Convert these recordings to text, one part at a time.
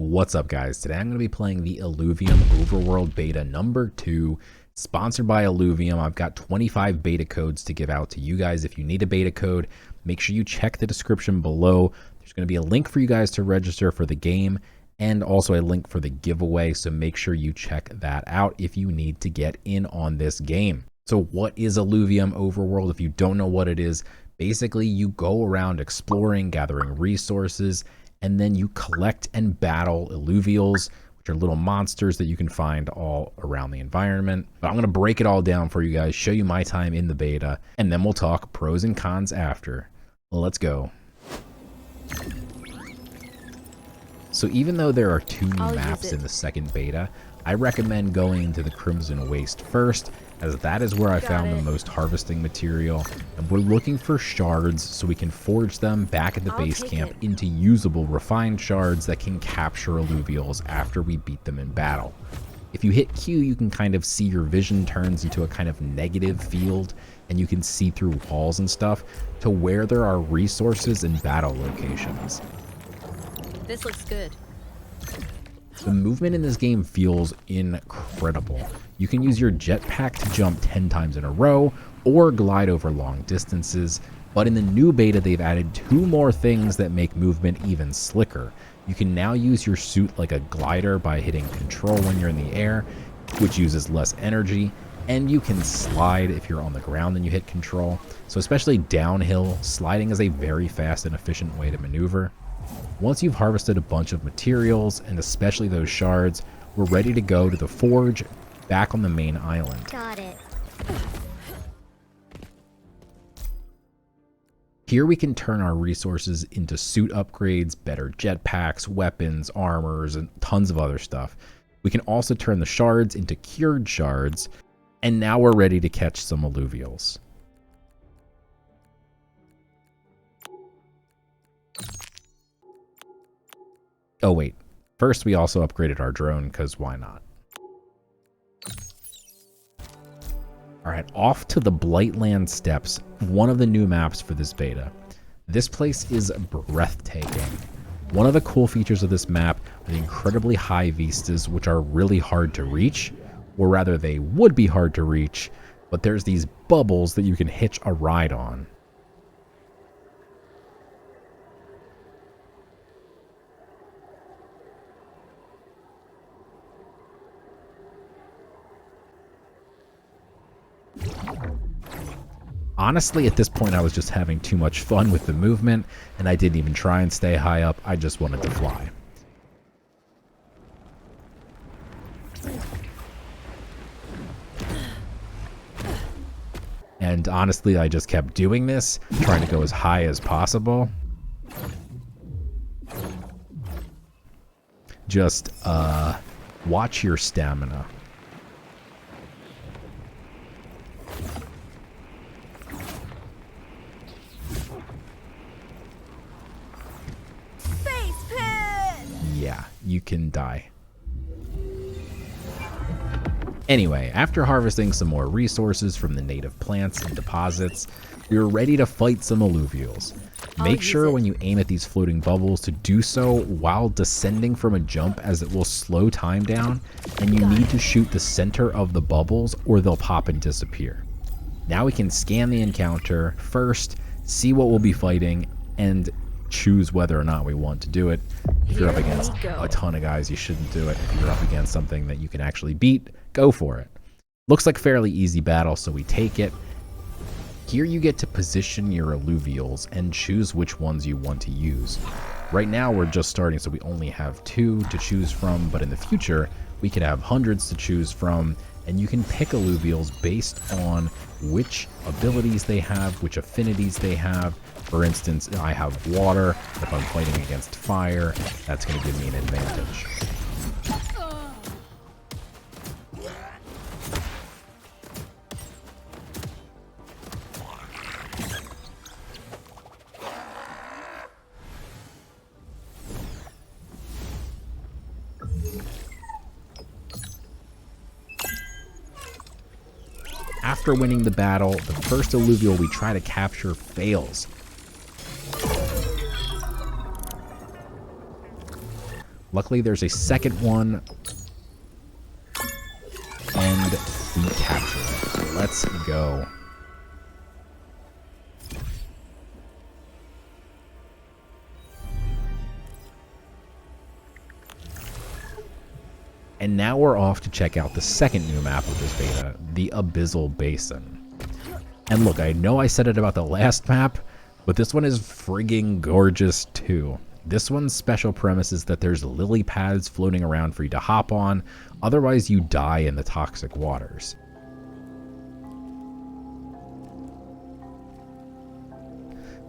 What's up, guys? Today I'm going to be playing the Illuvium Overworld Beta number 2, sponsored by Illuvium. I've got 25 beta codes to give out to you guys. If you need a beta code, make sure you check the description below. There's going to be a link for you guys to register for the game and also a link for the giveaway, so make sure you check that out if you need to get in on this game. So what is Illuvium Overworld? If you don't know what it is, basically you go around exploring, gathering resources, and then you collect and battle Illuvials, which are little monsters that you can find all around the environment. But I'm going to break it all down for you guys, show you my time in the beta, and then we'll talk pros and cons after. Let's go. So even though there are 2 new maps in the second beta, I recommend going into the Crimson Waste first, as that is where I found the most harvesting material, and we're looking for shards so we can forge them back at the base camp into usable refined shards that can capture Illuvials after we beat them in battle. If you hit Q, you can kind of see your vision turns into a kind of negative field, and you can see through walls and stuff to where there are resources and battle locations. This looks good. The movement in this game feels incredible. You can use your jetpack to jump 10 times in a row or glide over long distances, but in the new beta they've added 2 more things that make movement even slicker. You can now use your suit like a glider by hitting control when you're in the air, which uses less energy, and you can slide if you're on the ground and you hit control. So especially downhill, sliding is a very fast and efficient way to maneuver. Once you've harvested a bunch of materials, and especially those shards, we're ready to go to the forge back on the main island. Got it. Here we can turn our resources into suit upgrades, better jetpacks, weapons, armors, and tons of other stuff. We can also turn the shards into cured shards, and now we're ready to catch some Illuvials. Oh wait, first we also upgraded our drone, because why not? Alright, off to the Blightlands steppes, one of the new maps for this beta. This place is breathtaking. One of the cool features of this map are the incredibly high vistas, which are really hard to reach, or rather they would be hard to reach, but there's these bubbles that you can hitch a ride on. Honestly, at this point, I was just having too much fun with the movement, and I didn't even try and stay high up. I just wanted to fly. And honestly, I just kept doing this, trying to go as high as possible. Just, watch your stamina. Yeah, you can die. Anyway, after harvesting some more resources from the native plants and deposits, we were ready to fight some Illuvials. Make sure when you aim at these floating bubbles to do so while descending from a jump, as it will slow time down, and you need to shoot the center of the bubbles or they'll pop and disappear. Now we can scan the encounter first, see what we'll be fighting, and choose whether or not we want to do it. If you're up against a ton of guys, you shouldn't do it. If you're up against something that you can actually beat, go for it. Looks like fairly easy battle, so we take it. Here you get to position your Illuvials and choose which ones you want to use. Right now we're just starting, so we only have 2 to choose from, but in the future we could have hundreds to choose from, and you can pick Illuvials based on which abilities they have, which affinities they have. For instance, I have water. If I'm fighting against fire, that's going to give me an advantage. After winning the battle, the first Illuvial we try to capture fails. Luckily, there's a second one, and we capture it. Let's go. And now we're off to check out the second new map of this beta, the Abyssal Basin. And look, I know I said it about the last map, but this one is frigging gorgeous too. This one's special premise is that there's lily pads floating around for you to hop on, otherwise you die in the toxic waters.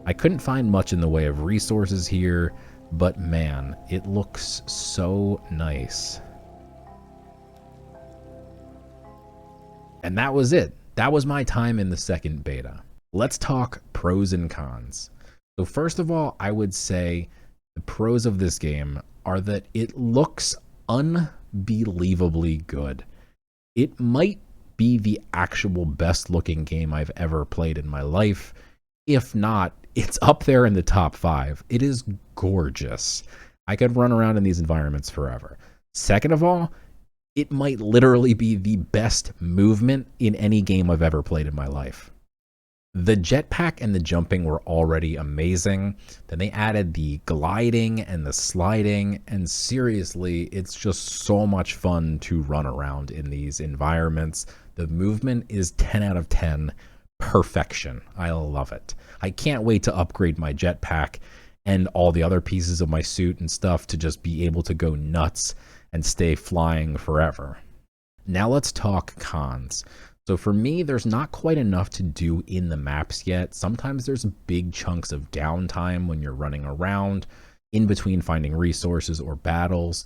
I couldn't find much in the way of resources here, but man, it looks so nice. And that was it. That was my time in the second beta. Let's talk pros and cons. So first of all, I would say the pros of this game are that it looks unbelievably good. It might be the actual best looking game I've ever played in my life. If not, it's up there in the top 5. It is gorgeous. I could run around in these environments forever. Second of all, it might literally be the best movement in any game I've ever played in my life. The jetpack and the jumping were already amazing. Then they added the gliding and the sliding, and seriously, it's just so much fun to run around in these environments. The movement is 10 out of 10. Perfection. I love it. I can't wait to upgrade my jetpack and all the other pieces of my suit and stuff to just be able to go nuts and stay flying forever. Now let's talk cons. So for me, there's not quite enough to do in the maps yet. Sometimes there's big chunks of downtime when you're running around in between finding resources or battles.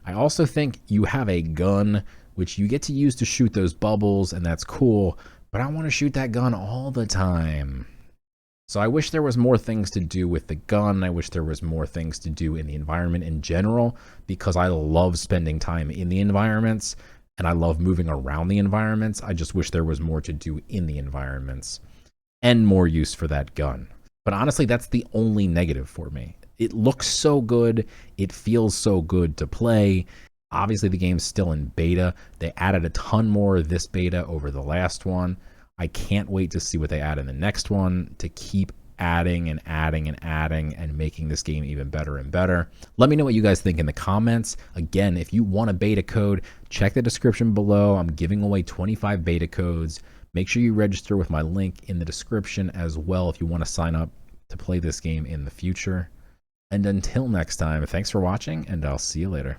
I also think you have a gun which you get to use to shoot those bubbles, and that's cool, but I want to shoot that gun all the time. So I wish there was more things to do with the gun. I wish there was more things to do in the environment in general, because I love spending time in the environments and I love moving around the environments. I just wish there was more to do in the environments and more use for that gun. But honestly, that's the only negative for me. It looks so good. It feels so good to play. Obviously, the game's still in beta. They added a ton more this beta over the last one. I can't wait to see what they add in the next one to keep adding and adding and adding and making this game even better and better. Let me know what you guys think in the comments. Again, if you want a beta code, check the description below. I'm giving away 25 beta codes. Make sure you register with my link in the description as well if you want to sign up to play this game in the future. And until next time, thanks for watching, and I'll see you later.